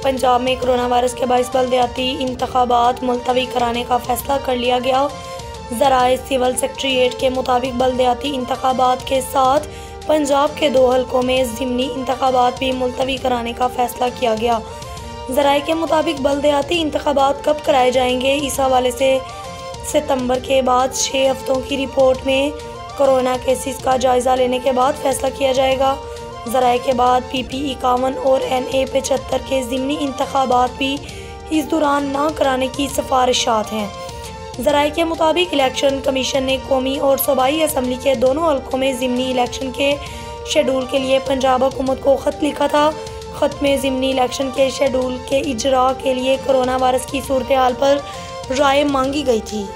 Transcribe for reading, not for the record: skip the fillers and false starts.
पंजाब में corona virus के बाइस बल्दियाती इंतखाबात मुलतवी कराने का फैसला कर लिया गया। ज़राए सिविल सेक्रेटेरिएट के मुताबिक बल्दियाती इंतखाबात के साथ पंजाब के 2 हलकों में ज़िमनी इंतखाबात भी मुलतवी कराने का फैसला किया गया। ज़राए के मुताबिक बल्दियाती इंतखाबात कब कराए जाएंगे, इस हवाले से सितंबर के बाद 6 हफ्तों की रिपोर्ट में कोरोना केसेस का जायज़ा लेने के बाद फैसला किया जाएगा। ज़राए के बाद PP 51 और NA 75 के ज़िमनी इंतखाबात भी इस दौरान ना कराने की सिफारिशात हैं। ज़राए के मुताबिक इलेक्शन कमीशन ने कौमी और सूबाई असम्बली के दोनों हलकों में ज़िमनी इलेक्शन के शेड्यूल के लिए पंजाब हुकूमत को ख़त लिखा था। ख़त में ज़िमनी इलेक्शन के शेड्यूल के इजरा के लिए कोरोना वायरस की सूरत हाल पर राय मांगी गई थी।